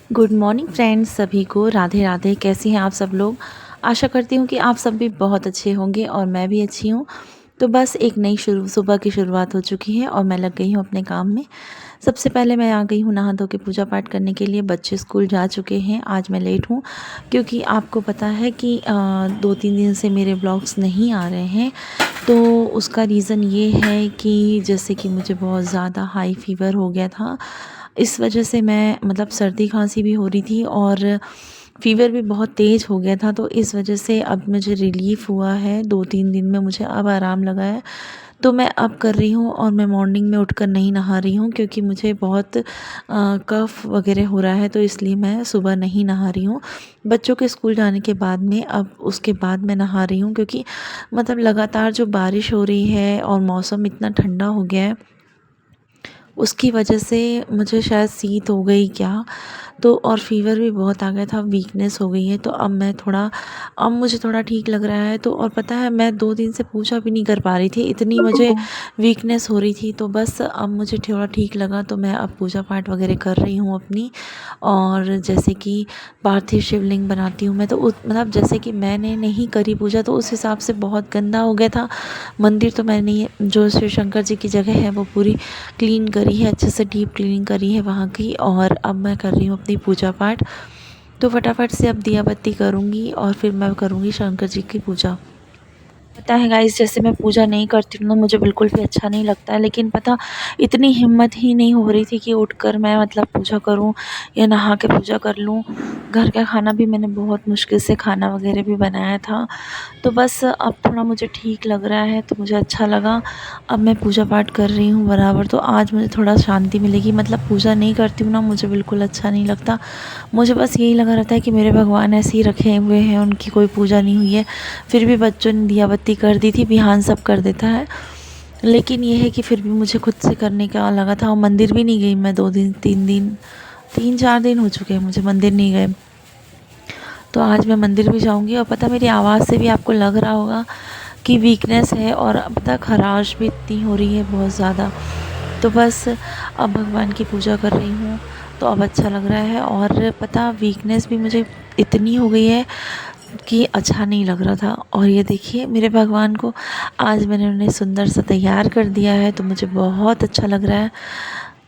Good morning friends, सभी को राधे राधे। कैसी हैं आप सब लोग। आशा करती हूँ कि आप सब भी बहुत अच्छे होंगे और मैं भी अच्छी हूँ। तो बस एक नई सुबह की शुरुआत हो चुकी है और मैं लग गई हूँ अपने काम में। सबसे पहले मैं आ गई हूँ नहा धो के पूजा पाठ करने के लिए। बच्चे स्कूल जा चुके हैं। आज मैं लेट हूँ क्योंकि आपको पता है कि 2-3 दिन से मेरे ब्लॉग्स नहीं आ रहे हैं। तो उसका रीज़न ये है कि जैसे कि मुझे बहुत ज़्यादा हाई फीवर हो गया था। इस वजह से मैं मतलब सर्दी खांसी भी हो रही थी और फ़ीवर भी बहुत तेज़ हो गया था। तो इस वजह से अब मुझे रिलीफ़ हुआ है 2-3 दिन में, मुझे अब आराम लगा है। तो मैं अब कर रही हूँ और मैं मॉर्निंग में उठकर नहीं नहा रही हूँ क्योंकि मुझे बहुत कफ़ वगैरह हो रहा है, तो इसलिए मैं सुबह नहीं नहा रही हूँ। बच्चों के स्कूल जाने के बाद में अब उसके बाद मैं नहा रही हूँ क्योंकि मतलब लगातार जो बारिश हो रही है और मौसम इतना ठंडा हो गया है, उसकी वजह से मुझे शायद शीत हो गई क्या, तो और फ़ीवर भी बहुत आ गया था, वीकनेस हो गई है। तो अब मुझे थोड़ा ठीक लग रहा है। तो और पता है मैं 2 दिन से पूजा भी नहीं कर पा रही थी, इतनी मुझे वीकनेस हो रही थी। तो बस अब मुझे थोड़ा ठीक लगा तो मैं अब पूजा पाठ वगैरह कर रही हूँ अपनी। और जैसे कि पार्थिव शिवलिंग बनाती हूँ मैं, तो मतलब जैसे कि मैंने नहीं करी पूजा तो उस हिसाब से बहुत गंदा हो गया था मंदिर। तो मैंने जो शिव शंकर जी की जगह है वो पूरी क्लीन करी है, अच्छे से डीप क्लीनिंग करी है वहाँ की। और अब मैं कर रही हूँ अपनी पूजा पाठ। तो फटाफट से अब दिया बत्ती करूँगी और फिर मैं करूँगी शंकर जी की पूजा। पता है गाइस, जैसे मैं पूजा नहीं करती हूँ ना, मुझे बिल्कुल भी अच्छा नहीं लगता है। लेकिन पता इतनी हिम्मत ही नहीं हो रही थी कि उठकर मैं मतलब पूजा करूँ या नहा के पूजा कर लूँ। घर का खाना भी मैंने बहुत मुश्किल से खाना वगैरह भी बनाया था। तो बस अब थोड़ा मुझे ठीक लग रहा है तो मुझे अच्छा लगा। अब मैं पूजा पाठ कर रही हूँ बराबर, तो आज मुझे थोड़ा शांति मिलेगी। मतलब पूजा नहीं करती हूँ ना, मुझे बिल्कुल अच्छा नहीं लगता। मुझे बस यही लगा रहता है कि मेरे भगवान ऐसे ही रखे हुए हैं, उनकी कोई पूजा नहीं हुई है। फिर भी बच्चों ने दिया बत्ती कर दी थी, बिहान सब कर देता है। लेकिन ये है कि फिर भी मुझे खुद से करने का लगा था और मंदिर भी नहीं गई मैं 2 दिन 3 दिन 3-4 दिन हो चुके हैं मुझे मंदिर नहीं गए। तो आज मैं मंदिर भी जाऊंगी। और पता मेरी आवाज़ से भी आपको लग रहा होगा कि वीकनेस है और पता खराश भी इतनी हो रही है बहुत ज़्यादा। तो बस अब भगवान की पूजा कर रही हूँ तो अब अच्छा लग रहा है। और पता वीकनेस भी मुझे इतनी हो गई है कि अच्छा नहीं लग रहा था। और ये देखिए मेरे भगवान को आज मैंने उन्हें सुंदर सा तैयार कर दिया है, तो मुझे बहुत अच्छा लग रहा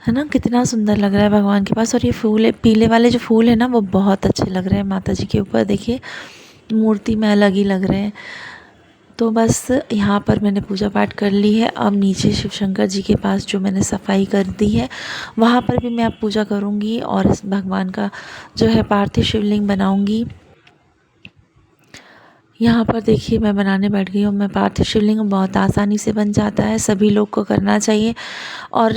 है ना। कितना सुंदर लग रहा है भगवान के पास। और ये फूल है, पीले वाले जो फूल है ना, वो बहुत अच्छे लग रहे हैं माता जी के ऊपर। देखिए मूर्ति में अलग ही लग रहे हैं। तो बस यहाँ पर मैंने पूजा पाठ कर ली है। अब नीचे शिव शंकर जी के पास जो मैंने सफाई कर दी है, वहाँ पर भी मैं अब पूजा करूँगी और इस भगवान का जो है पार्थिव शिवलिंग बनाऊँगी। यहाँ पर देखिए मैं बनाने बैठ गई हूँ। मैं पार्थिव शिवलिंग बहुत आसानी से बन जाता है, सभी लोग को करना चाहिए। और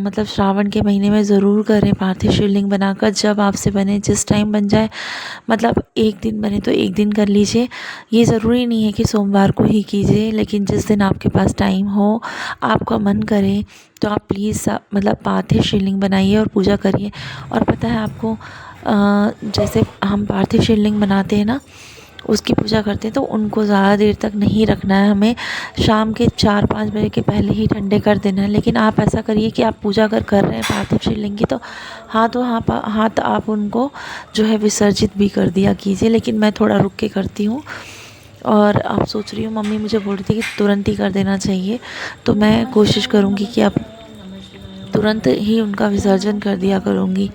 मतलब श्रावण के महीने में ज़रूर करें पार्थिव शिवलिंग बनाकर। जब आपसे बने, जिस टाइम बन जाए, मतलब एक दिन बने तो एक दिन कर लीजिए। ये ज़रूरी नहीं है कि सोमवार को ही कीजिए, लेकिन जिस दिन आपके पास टाइम हो, आपका मन करे, तो आप प्लीज़ मतलब पार्थिव शिवलिंग बनाइए और पूजा करिए। और पता है आपको जैसे हम पार्थिव शिवलिंग बनाते हैं ना, उसकी पूजा करते हैं, तो उनको ज़्यादा देर तक नहीं रखना है हमें। शाम के 4-5 बजे के पहले ही ठंडे कर देना है। लेकिन आप ऐसा करिए कि आप पूजा अगर कर रहे हैं पार्थिव शिवलिंग की, तो हाथ आप उनको जो है विसर्जित भी कर दिया कीजिए। लेकिन मैं थोड़ा रुक के करती हूँ। और आप सोच रही हूँ, मम्मी मुझे बोल रही थी कि तुरंत ही कर देना चाहिए, तो मैं कोशिश करूँगी कि अब तुरंत ही उनका विसर्जन कर दिया करूँगी।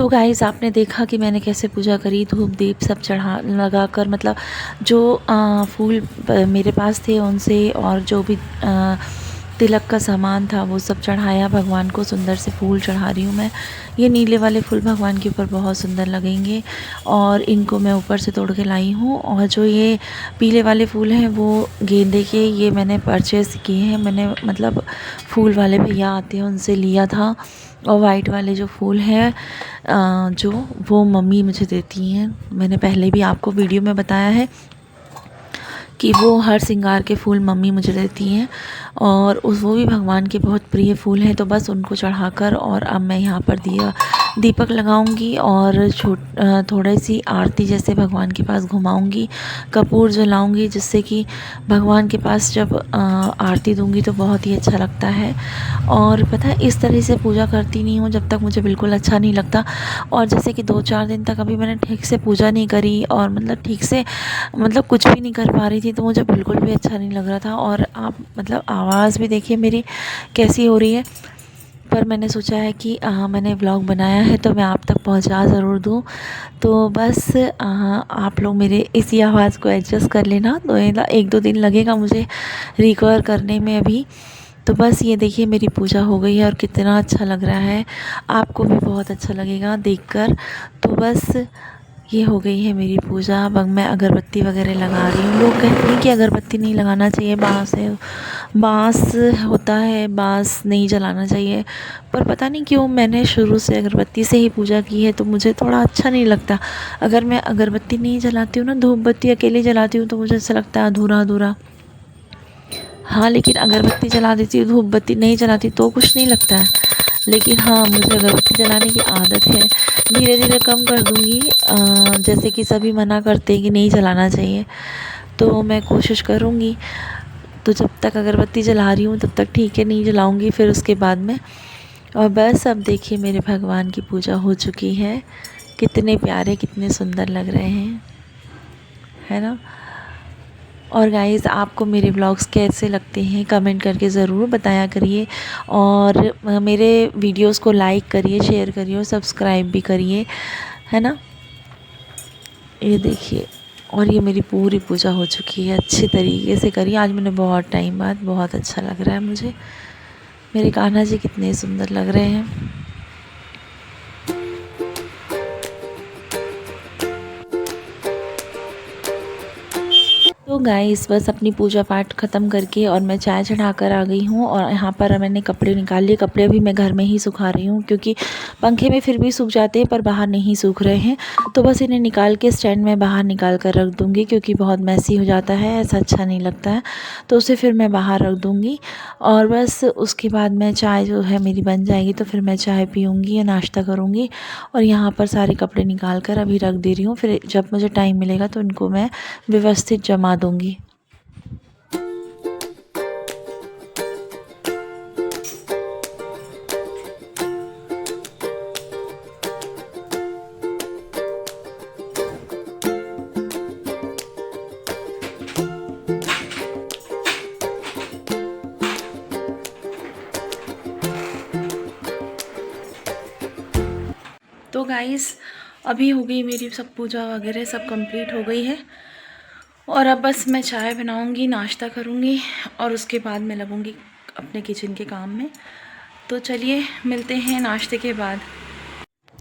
तो गाइज़ आपने देखा कि मैंने कैसे पूजा करी, धूप दीप सब चढ़ा लगाकर, मतलब जो फूल मेरे पास थे उनसे, और जो भी तिलक का सामान था वो सब चढ़ाया भगवान को। सुंदर से फूल चढ़ा रही हूँ मैं। ये नीले वाले फूल भगवान के ऊपर बहुत सुंदर लगेंगे, और इनको मैं ऊपर से तोड़ के लाई हूँ। और जो ये पीले वाले फूल हैं वो गेंदे के, ये मैंने परचेज़ किए हैं। मैंने मतलब फूल वाले भैया आते हैं उनसे लिया था। और वाइट वाले जो फूल हैं जो वो मम्मी मुझे देती हैं। मैंने पहले भी आपको वीडियो में बताया है कि वो हर श्रृंगार के फूल मम्मी मुझे देती हैं, और उस वो भी भगवान के बहुत प्रिय फूल हैं। तो बस उनको चढ़ाकर और अब मैं यहाँ पर दीपक लगाऊंगी और थोड़ी सी आरती जैसे भगवान के पास घुमाऊंगी, कपूर जलाऊंगी, जिससे कि भगवान के पास जब आरती दूंगी तो बहुत ही अच्छा लगता है। और पता है, इस तरह से पूजा करती नहीं हूँ जब तक मुझे बिल्कुल अच्छा नहीं लगता। और जैसे कि 2-4 दिन तक अभी मैंने ठीक से पूजा नहीं करी, और मतलब ठीक से मतलब कुछ भी नहीं कर पा रही थी, तो मुझे बिल्कुल भी अच्छा नहीं लग रहा था। और आप मतलब आवाज़ भी देखिए मेरी कैसी हो रही है। पर मैंने सोचा है कि मैंने व्लॉग बनाया है तो मैं आप तक पहुंचा ज़रूर दूं। तो बस आप लोग मेरे इसी आवाज़ को एडजस्ट कर लेना। तो 1-2 दिन लगेगा मुझे रिकवर करने में अभी। तो बस ये देखिए मेरी पूजा हो गई है, और कितना अच्छा लग रहा है। आपको भी बहुत अच्छा लगेगा देखकर। तो बस ये हो गई है मेरी पूजा। अब मैं अगरबत्ती वगैरह लगा रही हूँ। लोग कहते हैं कि अगरबत्ती नहीं लगाना चाहिए, बाँस होता है, बाँस नहीं जलाना चाहिए। पर पता नहीं क्यों मैंने शुरू से अगरबत्ती से ही पूजा की है, तो मुझे थोड़ा अच्छा नहीं लगता। अगर मैं अगरबत्ती नहीं जलाती हूँ ना, धूप बत्ती अकेली जलाती हूँ, तो मुझे ऐसा लगता है अधूरा अधूरा। हाँ, लेकिन अगरबत्ती जला देती हूँ, धूप बत्ती नहीं जलाती तो कुछ नहीं लगता है। लेकिन हाँ, मुझे अगरबत्ती जलाने की आदत है। धीरे धीरे कम कर दूँगी। जैसे कि सभी मना करते हैं कि नहीं जलाना चाहिए, तो मैं कोशिश करूँगी। तो जब तक अगरबत्ती जला रही हूँ तब तक ठीक है, नहीं जलाऊँगी फिर उसके बाद में। और बस अब देखिए मेरे भगवान की पूजा हो चुकी है। कितने प्यारे, कितने सुंदर लग रहे हैं, है ना। और गाइज़ आपको मेरे व्लॉग्स कैसे लगते हैं कमेंट करके ज़रूर बताया करिए। और मेरे वीडियोस को लाइक करिए, शेयर करिए और सब्सक्राइब भी करिए, है ना। ये देखिए, और ये मेरी पूरी पूजा हो चुकी है, अच्छे तरीके से करी आज मैंने बहुत टाइम बाद। बहुत अच्छा लग रहा है मुझे। मेरे कान्हा जी कितने सुंदर लग रहे हैं। तो गाइस बस अपनी पूजा पाठ ख़त्म करके और मैं चाय चढ़ाकर आ गई हूँ। और यहाँ पर मैंने कपड़े निकाल लिए। कपड़े भी मैं घर में ही सुखा रही हूँ, क्योंकि पंखे में फिर भी सूख जाते हैं पर बाहर नहीं सूख रहे हैं। तो बस इन्हें निकाल के स्टैंड में बाहर निकाल कर रख दूँगी, क्योंकि बहुत मैसी हो जाता है, ऐसा अच्छा नहीं लगता है। तो उसे फिर मैं बाहर रख दूँगी। और बस उसके बाद मैं चाय जो है मेरी बन जाएगी, तो फिर मैं चाय पीऊँगी या नाश्ता करूँगी। और यहाँ पर सारे कपड़े निकाल कर अभी रख दे रही हूँ, फिर जब मुझे टाइम मिलेगा तो इनको मैं व्यवस्थित जमा दूँगी। तो गाइस अभी हो गई मेरी सब पूजा वगैरह सब कंप्लीट हो गई है। और अब बस मैं चाय बनाऊंगी, नाश्ता करूंगी, और उसके बाद मैं लगूंगी अपने किचन के काम में। तो चलिए मिलते हैं नाश्ते के बाद।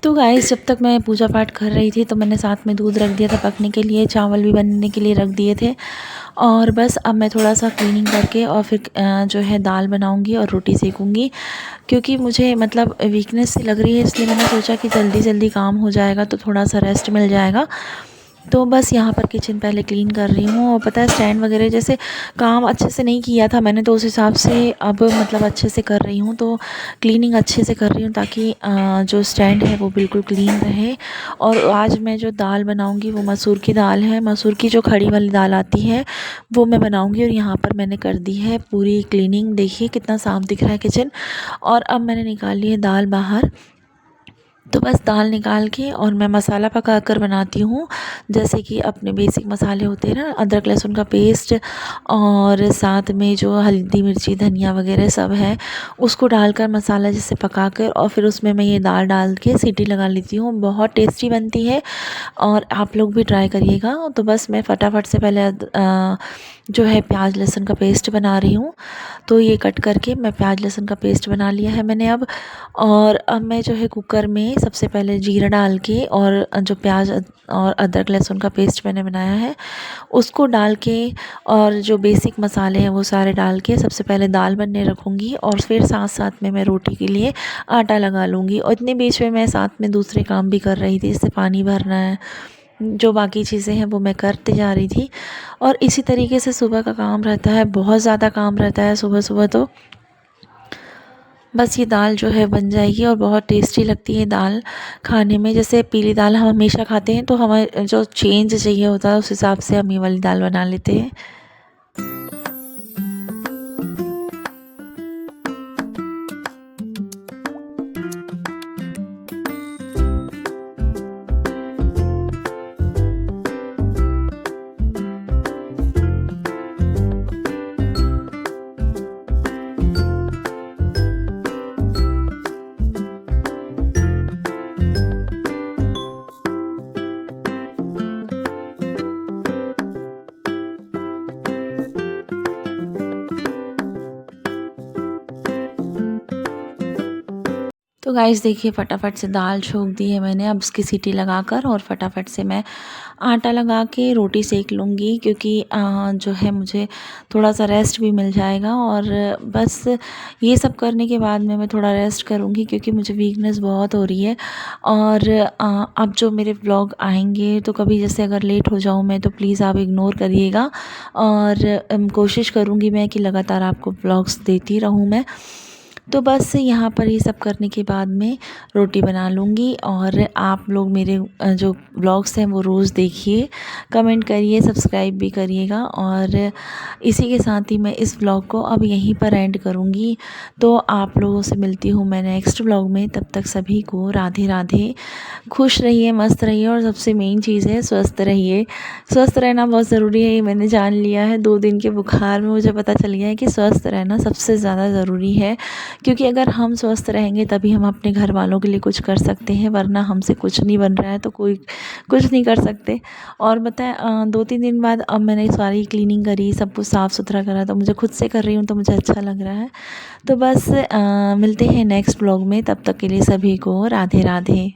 तो गाइस जब तक मैं पूजा पाठ कर रही थी तो मैंने साथ में दूध रख दिया था पकने के लिए, चावल भी बनने के लिए रख दिए थे। और बस अब मैं थोड़ा सा क्लीनिंग करके और फिर जो है दाल बनाऊंगी और रोटी सेकूंगी, क्योंकि मुझे मतलब वीकनेस सी लग रही है। इसलिए मैंने सोचा कि जल्दी जल्दी काम हो जाएगा तो थोड़ा सा रेस्ट मिल जाएगा। तो बस यहाँ पर किचन पहले क्लीन कर रही हूँ। और पता है स्टैंड वगैरह जैसे काम अच्छे से नहीं किया था मैंने, तो उस हिसाब से अब मतलब अच्छे से कर रही हूँ। तो क्लीनिंग अच्छे से कर रही हूँ ताकि जो स्टैंड है वो बिल्कुल क्लीन रहे। और आज मैं जो दाल बनाऊँगी वो मसूर की दाल है। मसूर की जो खड़ी वाली दाल आती है वो मैं बनाऊँगी। और यहाँ पर मैंने कर दी है पूरी क्लीनिंग। देखिए कितना साफ़ दिख रहा है किचन। और अब मैंने निकाल ली है दाल बाहर। तो बस दाल निकाल के और मैं मसाला पका कर बनाती हूँ। जैसे कि अपने बेसिक मसाले होते हैं ना, अदरक लहसुन का पेस्ट और साथ में जो हल्दी मिर्ची धनिया वगैरह सब है, उसको डालकर मसाला जैसे पकाकर और फिर उसमें मैं ये दाल डाल के सीटी लगा लेती हूँ। बहुत टेस्टी बनती है और आप लोग भी ट्राई करिएगा। तो बस मैं फटाफट से पहले जो है प्याज लहसुन का पेस्ट बना रही हूँ। तो ये कट करके मैं प्याज लहसुन का पेस्ट बना लिया है मैंने अब। और अब मैं जो है कुकर में सबसे पहले जीरा डाल के और जो प्याज और अदरक लहसुन का पेस्ट मैंने बनाया है उसको डाल के और जो बेसिक मसाले हैं वो सारे डाल के सबसे पहले दाल बनने रखूँगी और फिर साथ साथ में मैं रोटी के लिए आटा लगा लूँगी। और इतने बीच में मैं साथ में दूसरे काम भी कर रही थी, जैसे पानी भरना है, जो बाकी चीज़ें हैं वो मैं करते जा रही थी। और इसी तरीके से सुबह का काम रहता है, बहुत ज़्यादा काम रहता है सुबह सुबह। तो बस ये दाल जो है बन जाएगी और बहुत टेस्टी लगती है दाल खाने में। जैसे पीली दाल हम हमेशा खाते हैं, तो हमें जो चेंज चाहिए होता है उस हिसाब से हम ये वाली दाल बना लेते हैं। तो गाइस देखिए फटाफट से दाल छोंक दी है मैंने, अब इसकी सीटी लगाकर और फटाफट से मैं आटा लगा के रोटी सेक लूँगी, क्योंकि जो है मुझे थोड़ा-सा रेस्ट भी मिल जाएगा। और बस ये सब करने के बाद में मैं थोड़ा रेस्ट करूँगी, क्योंकि मुझे वीकनेस बहुत हो रही है। और अब जो मेरे व्लॉग आएँगे तो कभी जैसे अगर लेट हो जाऊँ मैं, तो प्लीज़ आप इग्नोर करिएगा। और कोशिश करूँगी मैं कि लगातार आपको व्लॉग्स देती रहूँ मैं। तो बस यहाँ पर ये सब करने के बाद में रोटी बना लूँगी। और आप लोग मेरे जो व्लॉग्स हैं वो रोज़ देखिए, कमेंट करिए, सब्सक्राइब भी करिएगा। और इसी के साथ ही मैं इस व्लॉग को अब यहीं पर एंड करूँगी। तो आप लोगों से मिलती हूँ मैं नेक्स्ट व्लॉग में। तब तक सभी को राधे राधे। खुश रहिए, मस्त रहिए और सबसे मेन चीज़ है स्वस्थ रहिए। स्वस्थ रहना बहुत ज़रूरी है, ये मैंने जान लिया है। 2 दिन के बुखार में मुझे पता चल गया है कि स्वस्थ रहना सबसे ज़्यादा ज़रूरी है। क्योंकि अगर हम स्वस्थ रहेंगे तभी हम अपने घर वालों के लिए कुछ कर सकते हैं, वरना हमसे कुछ नहीं बन रहा है तो कोई कुछ नहीं कर सकते। और बताएं 2-3 दिन बाद अब मैंने सारी क्लीनिंग करी, सब कुछ साफ़ सुथरा करा, तो मुझे खुद से कर रही हूँ तो मुझे अच्छा लग रहा है। तो बस मिलते हैं नेक्स्ट ब्लॉग में, तब तक के लिए सभी को राधे राधे।